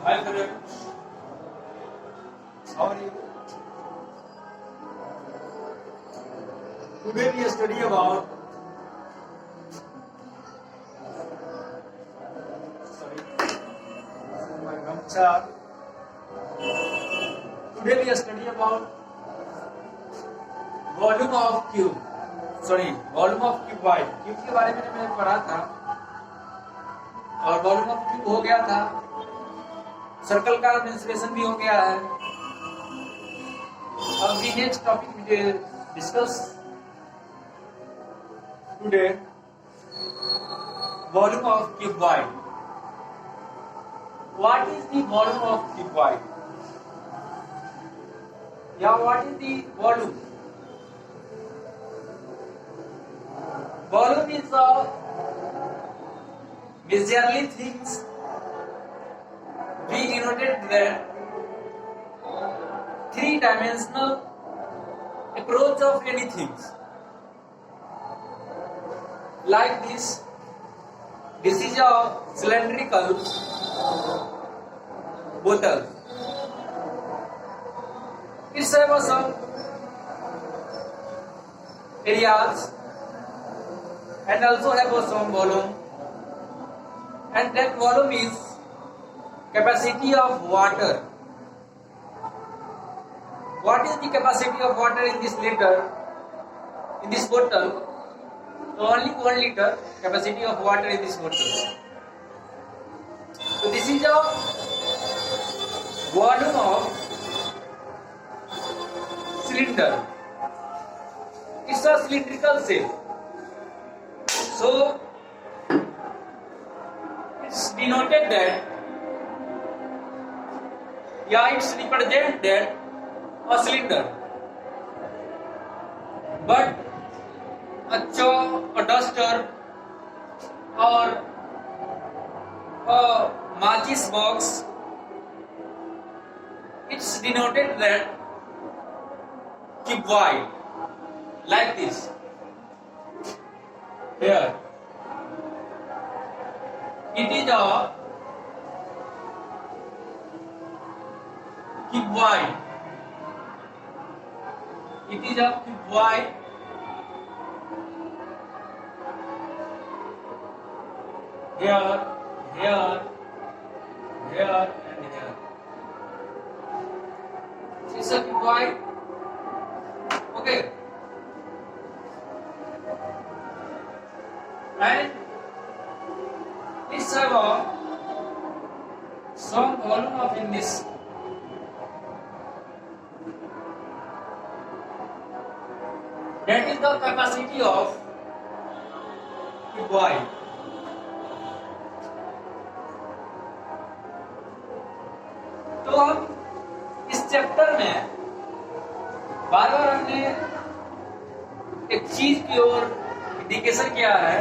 Hi friends, how are you? Today we study about my gamcha. Today we study about volume of cube. Volume of cuboid. Cube के बारे में मैंने पढ़ा था और volume of cube हो गया था, सर्कल का मेंसुरेशन भी हो गया है। अब the next topic we discuss today volume of cuboid. What is the volume of cuboid या what is the volume? Volume is majorly things we denoted that three-dimensional approach of anything. Like this is a cylindrical bottle. It has some areas and also have some volume, and that volume is capacity of water. What is the capacity of water in this liter, in this bottle? Only 1 liter capacity of water in this bottle. So this is a volume of cylinder. It's a cylindrical shape. So it's denoted that, it's represented a cylinder, but a chalk, a duster, or a matches box, it's denoted that cuboid, like this. Here it is a cuboid. It is a cuboid. Here, here, here, and here. It's a cuboid. Okay. And it's have some volume of in this. That is the capacity of cuboid. तो हम इस chapter में बार बार हमने एक चीज की ओर indication किया है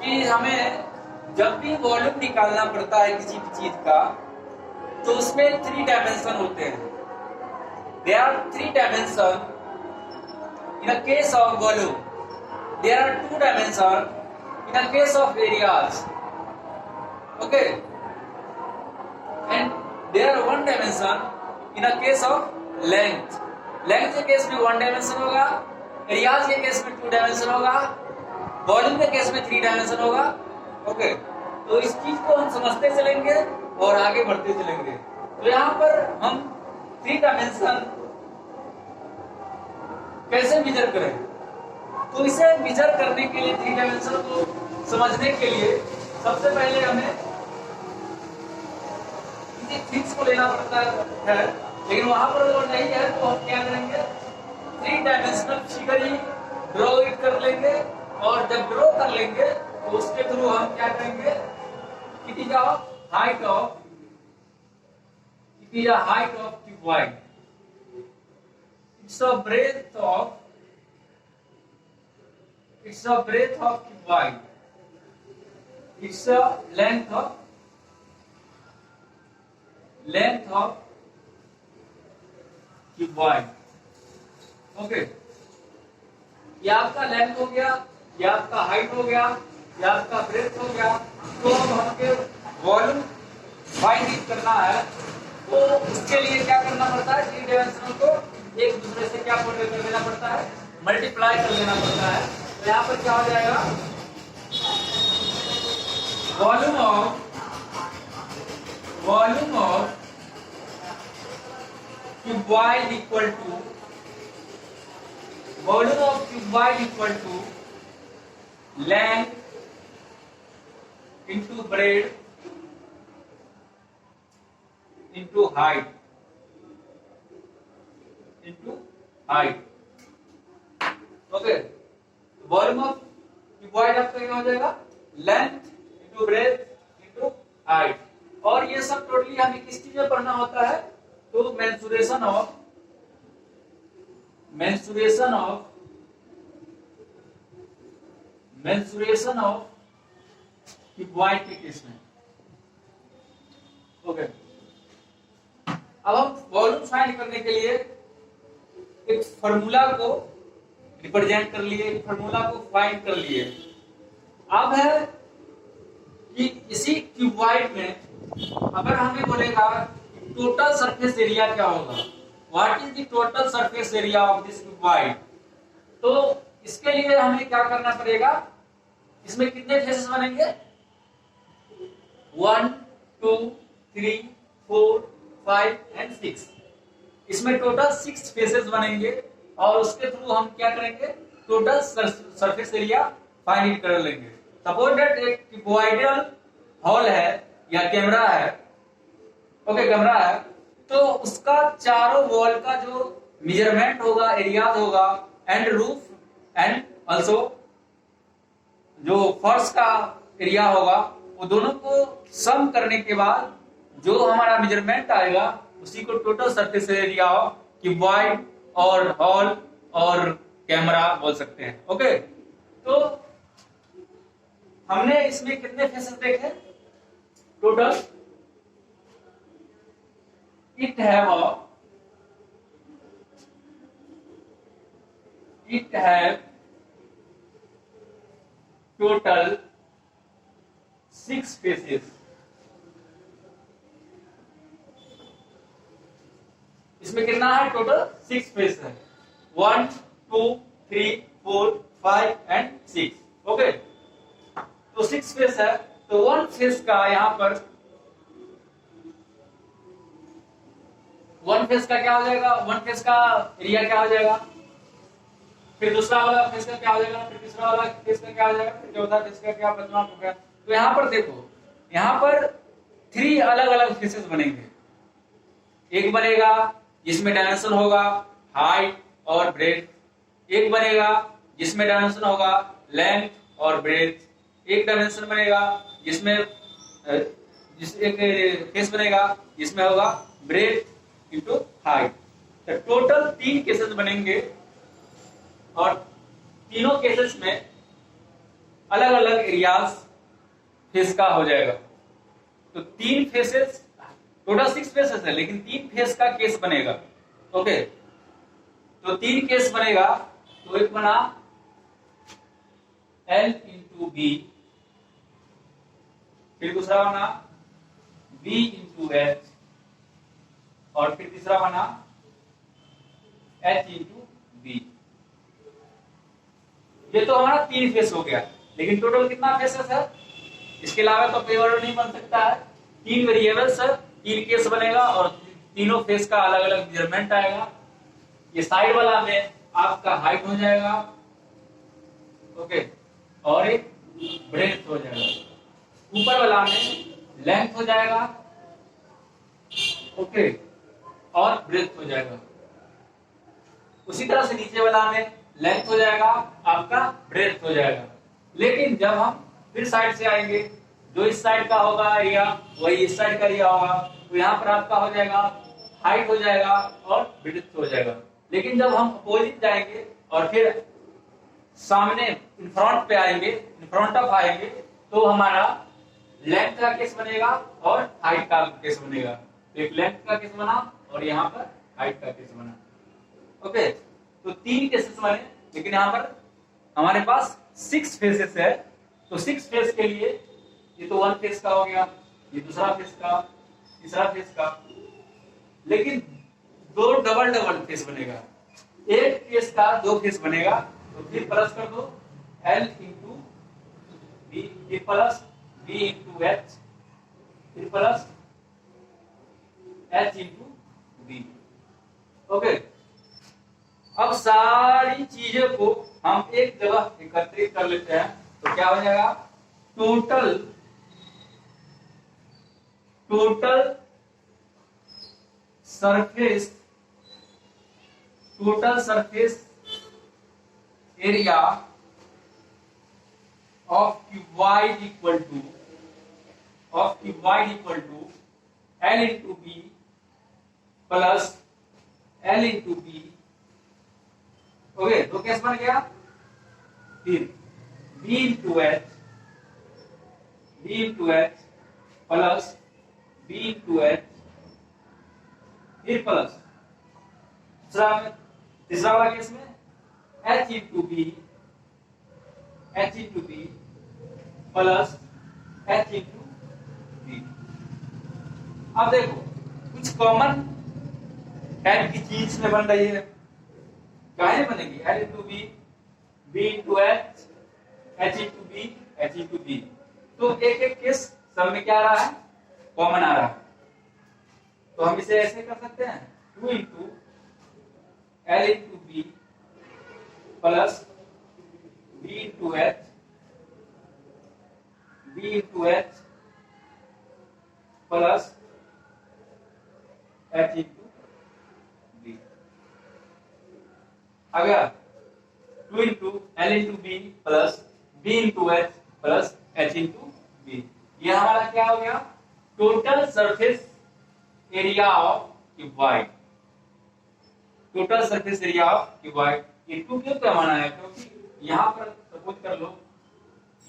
कि हमें जब भी वॉल्यूम निकालना पड़ता है किसी भी चीज का, तो उसमें 3 डायमेंशन होते हैं। There are 3 dimension in a case of volume. There are 2 dimension in a case of areas. Okay, and there are 1 dimension in a case of length. Length के केस में 1 डायमेंशन होगा, एरियाज के case में 2 dimension होगा, volume के case में 3 dimension होगा। Okay, तो इस चीज को हम समझते चलेंगे और आगे बढ़ते चलेंगे। तो यहाँ पर हम 3 डायमेंशन कैसे मेजर करें, तो इसे मेजर करने के लिए 3 डायमेंशन को समझने के लिए सबसे पहले हमें किसी फिक्स को लेना पड़ता है, लेकिन वहां पर वो नहीं है तो हम क्या करेंगे, 3 डायमेंशनल फिगर ही ड्रॉ कर लेंगे, और जब ड्रॉ कर लेंगे तो उसके थ्रू हम क्या करेंगे, it is a height of cuboid, it's a breadth of cuboid, it's a length of cuboid. Okay, ये आपका लेंथ हो गया, ये आपका हाइट हो गया, ये आपका ब्रेथ हो गया। तो अब हमके वॉल्यूम फाइंड करना है तो उसके लिए क्या करना पड़ता है, थ्री डायमेंशनल को एक दूसरे से क्या कर लेना पड़ता है, मल्टीप्लाई कर लेना पड़ता है। तो यहाँ पर क्या हो जाएगा, volume of cuboid equal to volume of cuboid equal to length into breadth into height okay. Volume of cuboid आपका क्या हो जाएगा, length into breadth into height. और ये सब टोटली हमें किस चीज में पढ़ना होता है, तो मेंसुरेशन ऑफ क्यूबॉइड के केस में। ओके, अब हम वॉल्यूम फाइंड करने के लिए एक फार्मूला को रिप्रेजेंट कर लिए, एक फार्मूला को फाइंड कर लिए। अब है कि इसी क्यूबॉइड में अगर हमें बोलेगा टोटल सरफेस एरिया क्या होगा, what is the total surface area of this cuboid, तो इसके लिए हमें क्या करना पड़ेगा, इसमें कितने फेसेस बनेंगे, 1 2 3 4 5 एंड 6। इसमें टोटल 6 फेसेस बनेंगे और उसके थ्रू हम क्या करेंगे, टोटल सरफेस एरिया फाइंड कर लेंगे। सपोज दैट एक क्यूबॉइडल हॉल है या कैमरा है, ओके कैमरा है, तो उसका चारों वॉल का जो मेजरमेंट होगा, एरिया होगा, एंड रूफ एंड ऑल्सो जो फर्श का एरिया होगा, वो दोनों को सम करने के बाद जो हमारा मेजरमेंट आएगा उसी को total surface area of cuboid और हॉल और कैमरा बोल सकते हैं। ओके, तो हमने इसमें कितने फेसेस देखे total, it have total 6 faces। इसमें कितना है, टोटल 6 फेस है, 1 2 3 4 5 एंड 6। ओके, तो 6 फेस है, तो 1 फेस का यहां पर 1 फेस का क्या हो जाएगा, 1 फेस का एरिया क्या हो जाएगा, फिर दूसरा वाला फेस का क्या हो जाएगा, फिर तीसरा वाला फेस का क्या हो जाएगा, फिर चौथा फेस का क्या, पांचवा होगा। तो यहाँ पर देखो, यहाँ पर 3 अलग अलग फेसेस बनेंगे। एक बनेगा जिसमें डायमेंशन होगा हाइट और ब्रेथ, एक बनेगा जिसमें डायमेंशन होगा लेंथ और ब्रेथ, एक डायमेंशन बनेगा जिसमें एक फेस बनेगा जिसमें होगा ब्रेथ इंटू हाइट। तो टोटल 3 केसेस बनेंगे और तीनों केसेस में अलग अलग एरियाज फेस का हो जाएगा। तो 3 फेसेस, टोटल 6 फेसेस है लेकिन 3 फेस का केस बनेगा। ओके, तो 3 केस बनेगा, तो एक बना L इंटू बी, फिर दूसरा बना B इंटू H, और फिर तीसरा बना H इंटू बी। ये तो हमारा 3 फेस हो गया, लेकिन टोटल कितना फेसेस है, इसके अलावा तो कोई और नहीं बन सकता है। 3 वेरिएबल्स है, 3 केस बनेगा और तीनों फेस का अलग अलग मेजरमेंट आएगा। ये साइड वाला में आपका हाइट हो जाएगा, ओके, और एक ब्रेथ हो जाएगा, ऊपर वाला में लेंथ हो जाएगा, ओके, और ब्रेथ हो जाएगा। उसी तरह से नीचे वाला में लेंथ हो जाएगा, आपका ब्रेथ हो जाएगा। लेकिन जब हम फिर साइड से आएंगे, जो इस साइड का होगा एरिया वही इस साइड का एरिया होगा, तो यहाँ पर आपका हो जाएगा हाइट हो जाएगा और ब्रेथ हो जाएगा। लेकिन जब हम अपोजिट जाएंगे और फिर सामने इन फ्रंट पे आएंगे, इन फ्रंट ऑफ आएंगे, तो हमारा लेंथ का केस बनेगा और हाइट का केस बनेगा। तो एक लेंथ का केस बना और यहाँ पर हाइट का केस बना। ओके, तो 3 केसेस बने, लेकिन यहाँ पर हमारे पास 6 फेसेस है। तो 6 फेस के लिए ये तो 1 फेस का हो गया, ये दूसरा फेस का, तीसरा फेस का, लेकिन दो डबल डबल फेस बनेगा, एक फेस का दो फेस बनेगा, तो फिर प्लस कर दो L इंटू बी, फिर प्लस B इंटू H, फिर plus H into B. Okay, अब सारी चीजों को हम एक जगह एकत्रित कर लेते हैं, तो क्या हो जाएगा, total surface area of cuboid equal to L into B plus L into B. Okay, तो कैसे बन गया, फिर B into H plus B into H, फिर प्लस तीसरा वाला केस में H into B plus H into B. अब देखो कुछ कॉमन टाइप की चीज में बन रही है, काहे बनेगी, L into B, B into H, H into B, H into B. तो एक एक केस सब में क्या आ रहा है, कॉमन आ रहा है, तो हम इसे ऐसे कर सकते हैं 2 into L into B plus B into H, B into H plus H into B. आ गया 2 into L into B plus B into H plus H into B. ये हमारा क्या हो गया, total surface area of cuboid, total surface area of cuboid. ये 2 क्यों पैमाना है, क्योंकि यहाँ पर सपोज कर लो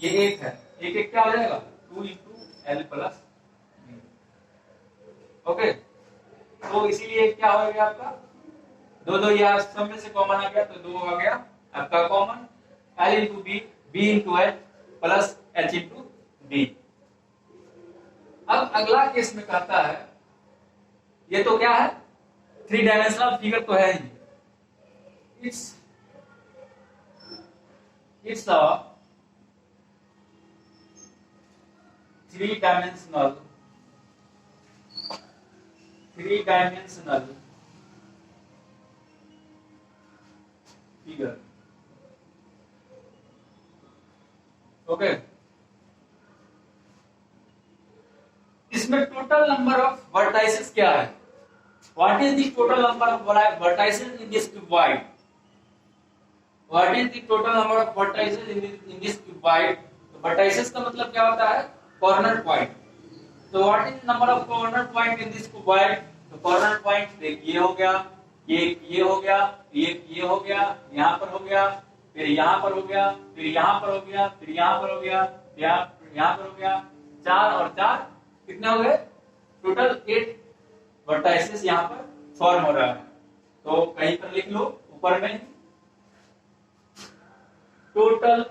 ये एक है, एक एक क्या हो जाएगा 2 into L plus B. Okay, तो इसीलिए क्या हो गया आपका, दो दो, यहाँ सब में से कॉमन आ गया तो 2 आ गया आपका common, L into B, B into H plus H into B. अब अगला केस में कहता है, ये तो क्या है, 3 डायमेंशनल फिगर तो है ही, it's a 3 dimensional figure. Okay, इसमें टोटल नंबर ऑफ वर्टाइसेस क्या है, what is the total number of vertices in this cuboid, what is the total number of vertices in this cuboid. तो vertices का मतलब क्या होता है, कॉर्नर पॉइंट। तो what is number of corner point in this cuboid, तो corner point ये हो गया, ये हो गया, ये हो गया, यहाँ पर हो गया, फिर यहाँ पर हो गया, फिर यहाँ पर हो गया, फिर यहाँ पर हो गया, यहाँ पर हो गया, 4 और 4 कितने हो गए, टोटल 8 वर्टाइसेस यहाँ पर फॉर्म हो रहा है। तो कहीं पर लिख लो ऊपर में, total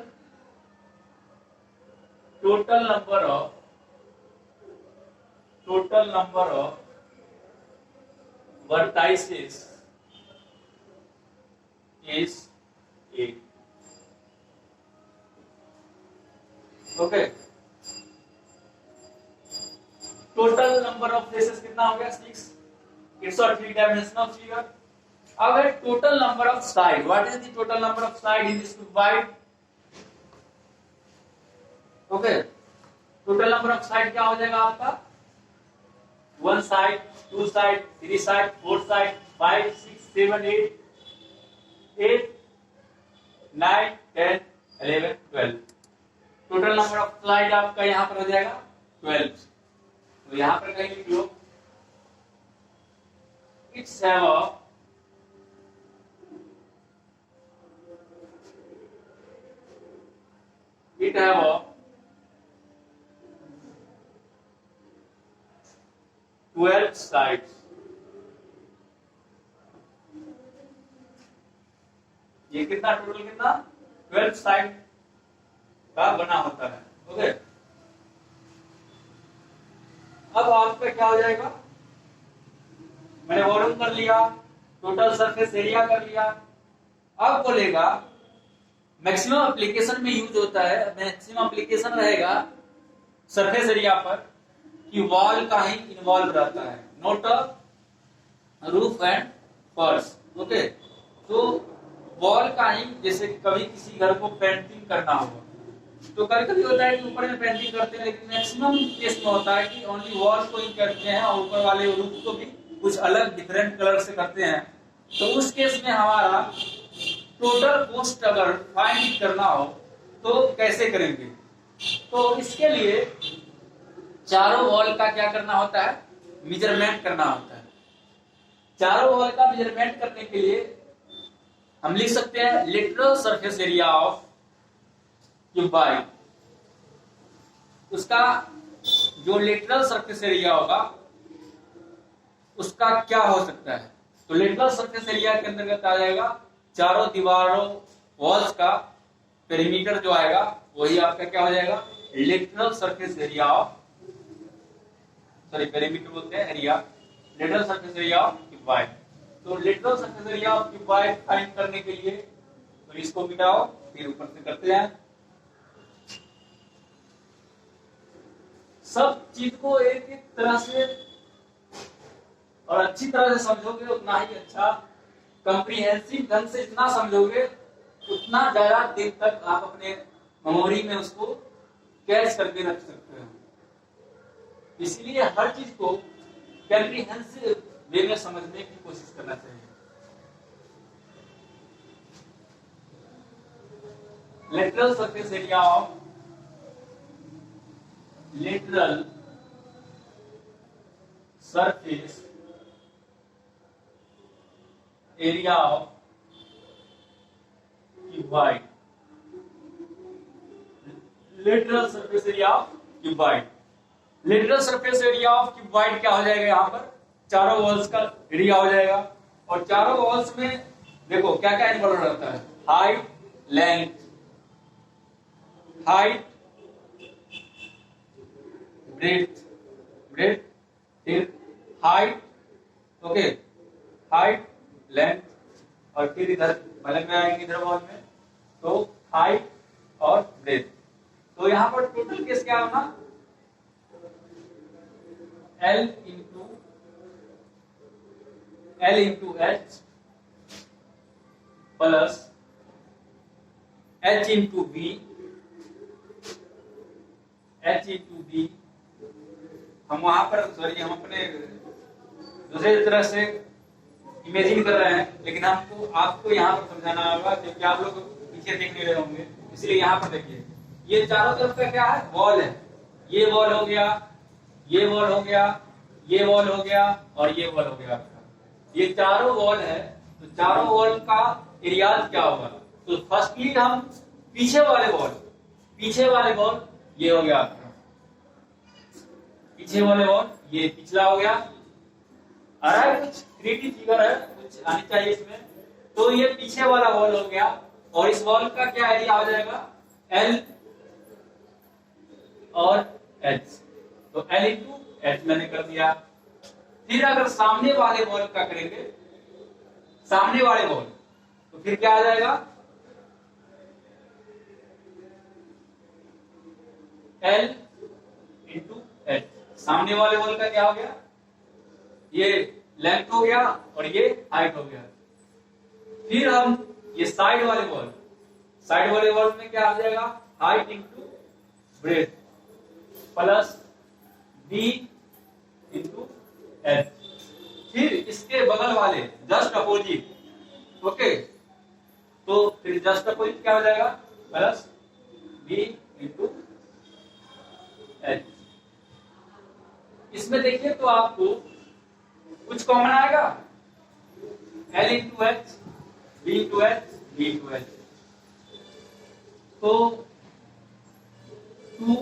number of vertices is 8। Okay, total number of faces कितना हो गया, 6। It's a 3 dimensional figure. अब है total number of side, what is the total number of side in this cuboid. Okay, total number of side क्या हो जाएगा आपका, 1 side, 2 side, 3 side, 4 side, 5, 6, 7, 8, 9, 10, 11, 12। Total number of side आपका यहाँ पर हो जाएगा 12। तो यहाँ पर कहीं लिख लो, it's have a it have a 12 sides। ये कितना टोटल कितना 12 साइड का बना होता है। ओके, क्या हो जाएगा, मैंने वॉल्यूम कर लिया, टोटल सरफेस एरिया कर लिया। अब बोलेगा मैक्सिमम एप्लीकेशन में यूज होता है, मैक्सिमम एप्लीकेशन रहेगा सरफेस एरिया पर कि वॉल का ही इन्वॉल्व रहता है, नॉट अ रूफ एंड फर्श। ओके, तो वॉल का ही, जैसे कभी किसी घर को पेंटिंग करना होगा तो कभी कभी होता है कि ऊपर में पेंटिंग करते हैं, लेकिन मैक्सिमम केस में होता है कि ओनली वॉल को ही करते हैं और ऊपर वाले रूफ को भी कुछ अलग डिफरेंट कलर से करते हैं। तो उस केस में हमारा टोटल कॉस्ट अगर फाइंड करना हो तो कैसे करेंगे, तो इसके लिए चारों वॉल का क्या करना होता है, मेजरमेंट करना होता है। चारों वॉल का मेजरमेंट करने के लिए हम लिख सकते हैं literal surface area of cuboid. उसका जो लिटरल सरफेस एरिया होगा उसका क्या हो सकता है, तो लिटरल सरफेस एरिया के अंतर्गत आ जाएगा चारों दीवारों वॉल्स का पेरीमीटर जो आएगा वही आपका क्या हो जाएगा, lateral surface area of, sorry perimeter बोलते हैं area, lateral surface area of cuboid. तो lateral surface area of cuboid find करने के लिए तो इसको मिटाओ, फिर ऊपर से करते हैं। सब चीज को एक एक तरह से और अच्छी तरह से समझोगे उतना ही अच्छा, कंप्रीहेंसिव ढंग से जितना समझोगे उतना ज्यादा देर तक आप अपने मेमोरी में उसको कैच करके रख सकते हो। इसलिए हर चीज को कंप्रीहेंसिव वे में समझने की कोशिश करना चाहिए। Lateral surface area of, lateral surface area of cuboid, lateral surface area of cuboid. Lateral surface area of cuboid क्या हो जाएगा, यहां पर चारों वॉल्स का एरिया हो जाएगा। और चारों वॉल्स में देखो क्या क्या इन्वॉल्व रहता है, height, length, height, breadth, breadth, फिर हाइट, ओके, हाइट, लेंथ, और फिर इधर बगल में आएंगे इधर वॉल में तो हाइट और ब्रेथ। तो यहां पर टोटल केस क्या होगा, L into H plus H into B, H into B। हम वहां पर सॉरी हम अपने दूसरे तरह से इमेजिन कर रहे हैं, लेकिन हमको आपको यहाँ पर समझाना होगा क्योंकि आप लोग पीछे देख नहीं रहे होंगे, इसलिए यहाँ पर देखिए ये चारों तरफ का क्या है, वॉल है। ये वॉल हो गया, ये वॉल हो गया, ये वॉल हो गया और ये वॉल हो गया आपका। ये चारों वॉल है, तो चारों वॉल का एरिया क्या होगा, तो फर्स्टली हम पीछे वाले वॉल, पीछे वाले वॉल ये हो गया आपका, पीछे वाले वॉल ये पिछला हो गया। आ रहा है, कुछ क्रिएटिव फिगर है, कुछ आनी चाहिए इसमें। तो ये पीछे वाला वॉल हो गया और इस वॉल का क्या एरिया हो जाएगा, L और H, तो L इंटू H मैंने कर दिया। फिर अगर सामने वाले वॉल का करेंगे, सामने वाले वॉल, तो फिर क्या आ जाएगा, L इंटू H। सामने वाले वॉल का क्या हो गया, ये लेंथ हो गया और ये हाइट हो गया। फिर हम ये साइड वाले वॉल, साइड वाले वॉल में क्या आ जाएगा, height into breadth plus B into H। फिर इसके बगल वाले जस्ट अपोजिट, ओके, तो फिर जस्ट अपोजिट क्या हो जाएगा, प्लस B इंटू H। इसमें देखिए तो आपको कुछ कॉमन आएगा, L into H, B into H, B into H। तो 2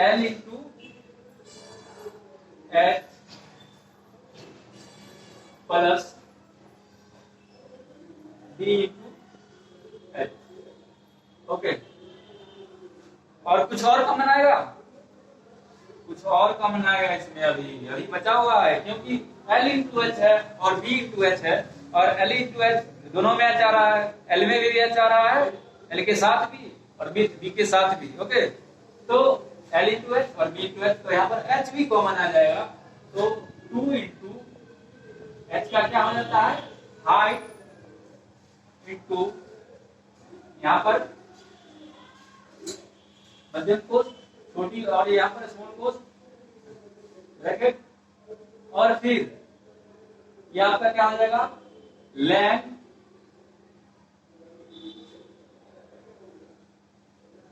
L into H plus B into H, okay. और कुछ और कॉमन आएगा, कुछ और कॉमन आएगा इसमें, अभी अभी बचा हुआ है, क्योंकि L इंटू एच है और B इंटू एच है, और L इंटू एच दोनों में एच आ रहा है, L में भी एच आ रहा है, L के साथ भी और B के साथ भी। ओके, तो L इंटू एच और B इंटू एच, तो यहाँ पर H भी कॉमन आ जाएगा, तो 2 इंटू एच का क्या हो जाता है, हाइट इंटू यहाँ पर मध्यम कोश छोटी और यहाँ पर स्मॉल कोश ब्रैकेट, और फिर ये आपका क्या हो जाएगा, लेंथ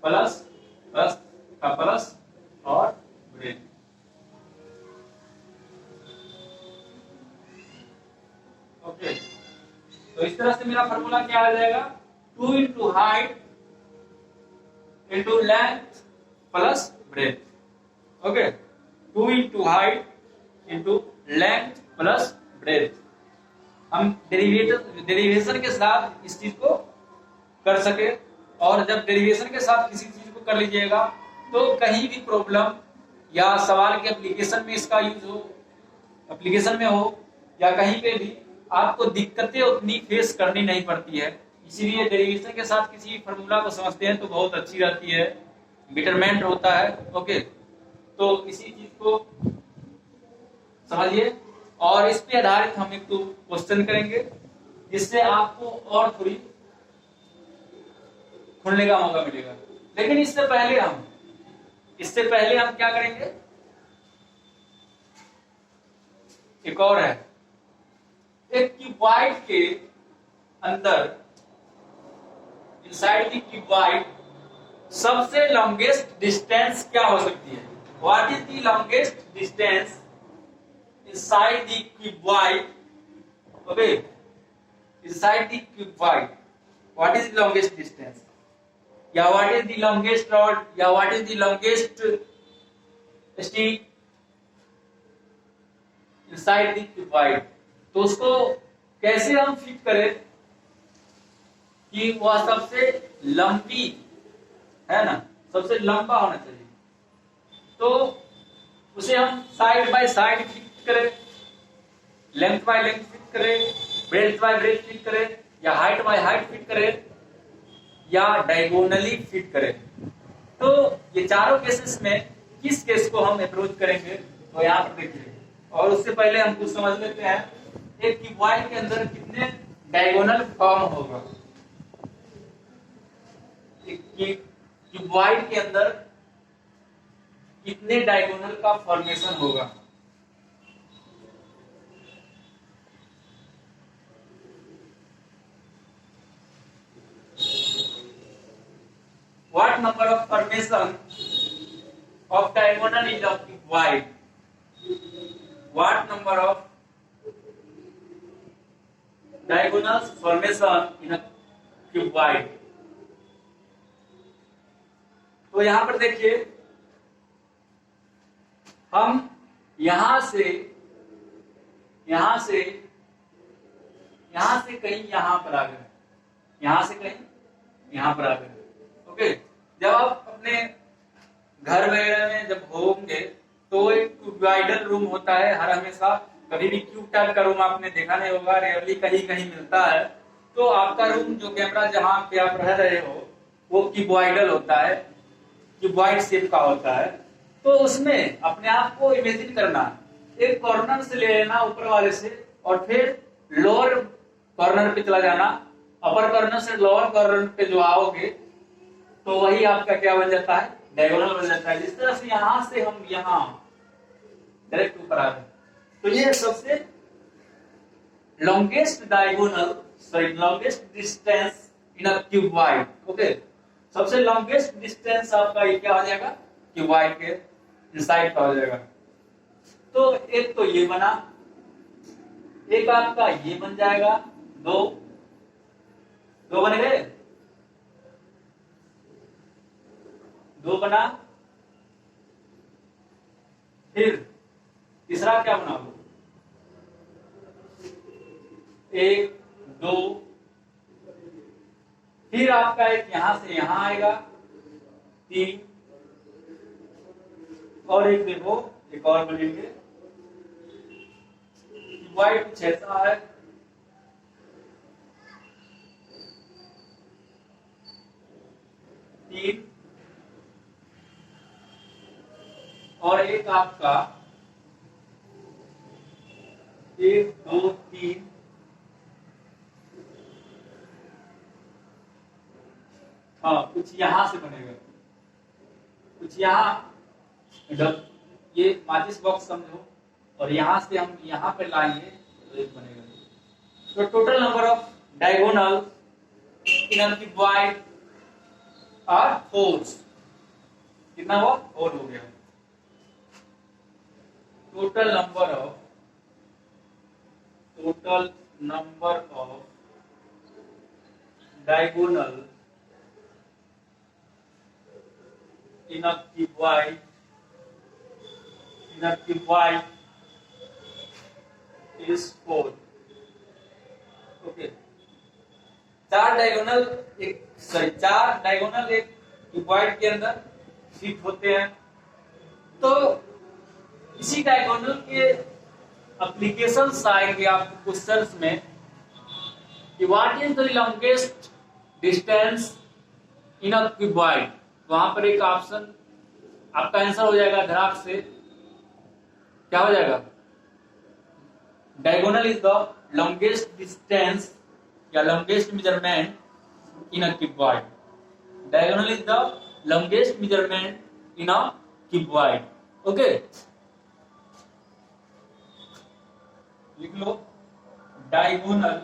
प्लस प्लस का प्लस और ब्रेथ। ओके, तो इस तरह से मेरा फॉर्मूला क्या आ जाएगा, 2 into height into length plus breadth. Okay, 2 into height into length plus breadth. हम डेरिवेशन के साथ इस चीज को कर सके, और जब डेरिवेशन के साथ किसी चीज को कर लीजिएगा तो कहीं भी प्रॉब्लम या सवाल के एप्लीकेशन में इसका यूज हो, एप्लीकेशन में हो या कहीं पे भी आपको दिक्कतें उतनी फेस करनी नहीं पड़ती है। इसीलिए डेरिवेशन के साथ किसी फॉर्मूला को समझते हैं तो बहुत अच्छी रहती है, बेटरमेंट होता है। ओके, तो इसी चीज को समझिए, और इस पे आधारित हम एक क्वेश्चन करेंगे जिससे आपको और थोड़ी खुलने का मौका मिलेगा। लेकिन इससे पहले हम क्या करेंगे, एक और है, एक क्यूबॉइड के अंदर इनसाइड द क्यूबॉइड सबसे लॉन्गेस्ट डिस्टेंस क्या हो सकती है, what is the longest distance inside the cuboid? Okay, inside the cuboid what is the longest distance, या what is the longest rod, या what is the longest stick inside the cuboid? तो उसको कैसे हम फिट करें कि वह सबसे लंबी है ना, सबसे लंबा होना चाहिए, तो उसे हम साइड बाय साइड फिट करें, लेंथ बाय लेंथ फिट करें, ब्रेथ बाय ब्रेथ फिट करें, या हाइट बाय हाइट फिट करें, या डायगोनली फिट करें। तो ये चारों केसेस में किस केस को हम अप्रोच करेंगे, तो यहाँ पर देखिए, और उससे पहले हम कुछ समझ लेते हैं, एक क्यूबॉइड के अंदर कितने डायगोनल फॉर्म होगा, क्यूबॉइड के अंदर कितने डायगोनल का फॉर्मेशन होगा। What number of formation of diagonal in the cuboid? What number of diagonal formation in a cuboid? तो यहां पर देखिए, हम यहां से कहीं यहां पर आ गए, यहां से कहीं यहां पर आ गए। ओके, जब आप अपने घर वगैरह में जब होंगे तो एक क्यूबॉइडल रूम होता है हर हमेशा, कभी भी क्यूब टाइप का रूम आपने देखा नहीं होगा, रेयरली कहीं कहीं मिलता है। तो आपका रूम जो कैमरा जहां पे आप रह रहे हो वो क्यूबॉइडल होता है, क्यूबॉइड शेप का होता है। तो उसमें अपने आप को इमेजिन करना, एक कॉर्नर से ले लेना ऊपर वाले से, और फिर लोअर कॉर्नर पे चला जाना, अपर कॉर्नर से लोअर कॉर्नर पे जो आओगे तो वही आपका क्या बन जाता है, डायगोनल बन जाता है। जिस तरह से यहां से हम यहां डायरेक्ट ऊपर आ गए, तो ये सबसे longest longest distance in a cuboid. Okay, सबसे लॉन्गेस्ट डिस्टेंस आपका ये क्या हो जाएगा, क्यूबॉइड के इनसाइड का हो जाएगा। तो एक तो ये बना, एक आपका ये बन जाएगा, दो बन गए, दो बना, फिर तीसरा क्या बना, एक दो, फिर आपका एक यहां से यहां आएगा, तीन, और एक देखो, एक और बोलेंगे y कुछ ऐसा है, तीन और एक आपका 1 2 3, हाँ कुछ यहां से बनेगा, कुछ यहाँ, मतलब ये माचिस बॉक्स समझो, और यहां से हम यहाँ पे लाएंगे तो एक बनेगा। तो total number of diagonal in a cuboid are 4। कितना हुआ? 4 हो गया। Total number of diagonal in a cuboid is 4। Okay, चार डायगोनल एक क्यूबॉइड के अंदर फिट होते हैं। तो इसी डायगोनल के एप्लीकेशंस आएंगे आपको क्वेश्चंस में कि what is the longest distance in a cuboid. वहां पर एक ऑप्शन आपका आंसर हो जाएगा धड़ाक से, क्या हो जाएगा? Diagonal is the longest distance या longest measurement in a cuboid. Diagonal is the longest measurement in a cuboid. Okay, लिख लो, diagonal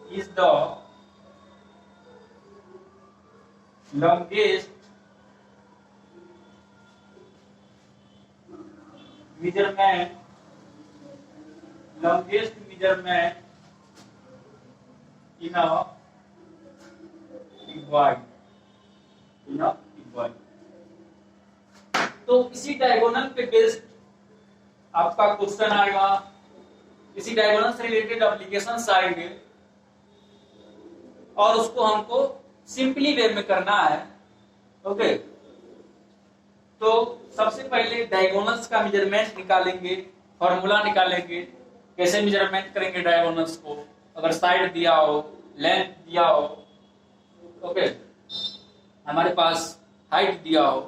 is the longest measurement in a cuboid। तो इसी डायगोनल पे बेस्ड आपका क्वेश्चन आएगा, इसी डायगोनल से रिलेटेड एप्लीकेशंस आएंगे और उसको हमको सिंपली वे में करना है। ओके, तो सबसे पहले डायगोनल्स का मेजरमेंट निकालेंगे, फॉर्मूला निकालेंगे, कैसे मेजरमेंट करेंगे डायगोनल्स को, अगर साइड दिया हो, लेंथ दिया हो, ओके, हमारे पास हाइट दिया हो,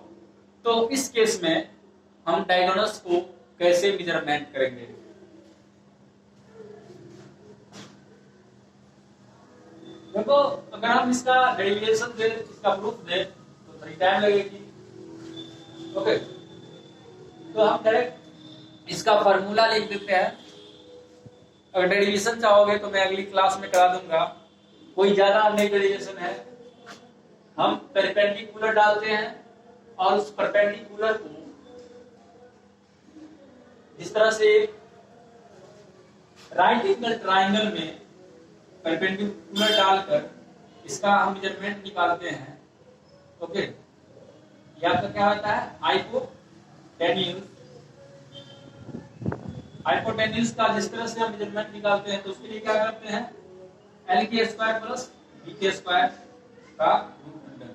तो इस केस में हम डायगोनल्स को कैसे मेजरमेंट करेंगे। देखो, अगर हम इसका डेरिवेशन दे, इसका प्रूफ दे तो थोड़ी टाइम लगेगी। ओके, तो हम डायरेक्ट इसका फॉर्मूला लिख देते हैं। अगर डेरिवेशन चाहोगे तो मैं अगली क्लास में करा दूंगा, कोई ज्यादा नहीं डेरिवेशन है। हम परपेंडिकुलर डालते हैं और उस परपेंडिकुलर को जिस तरह से राइट एंगल ट्रायंगल में परपेंडिकुलर डालकर इसका हम मेजरमेंट निकालते हैं। ओके, या तो क्या होता है हाइपोटेन्यूज का जिस तरह से हम मेजरमेंट निकालते हैं, तो उसके लिए क्या करते हैं, एल के स्क्वायर प्लस बी के स्क्वायर का रूट अंडर।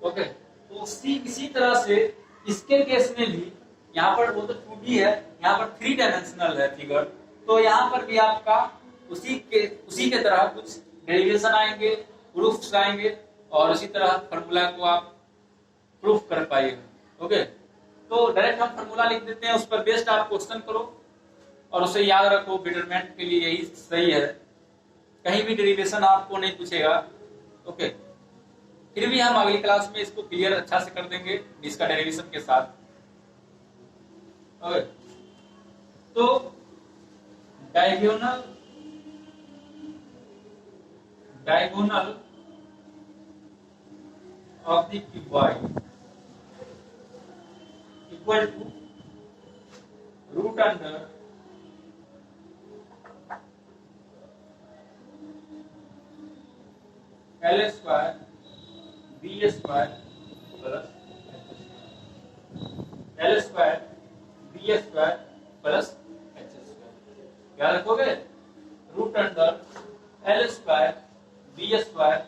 ओके, तो इसी तरह से इसके केस में भी, यहाँ पर वो तो 2D है, यहाँ पर 3 डायमेंशनल है फिगर, तो यहाँ पर भी आपका उसी के तरह कुछ डेरिवेशन आएंगे, प्रूफ्स आएंगे और उसी तरह फॉर्मूला को आप प्रूफ कर पाइएगा। ओके, तो डायरेक्ट हम फॉर्मूला लिख देते हैं, उस पर बेस्ड आप क्वेश्चन करो और उसे याद रखो, बेटरमेंट के लिए यही सही है। कहीं भी डेरिवेशन आपको नहीं पूछेगा। ओके, फिर भी हम अगली क्लास में इसको क्लियर अच्छा से कर देंगे इसका डेरिवेशन के साथ। ओके, तो diagonal of the cuboid equal to root under L square B square plus L square B square plus H square। क्या रखोगे? Root under L square B square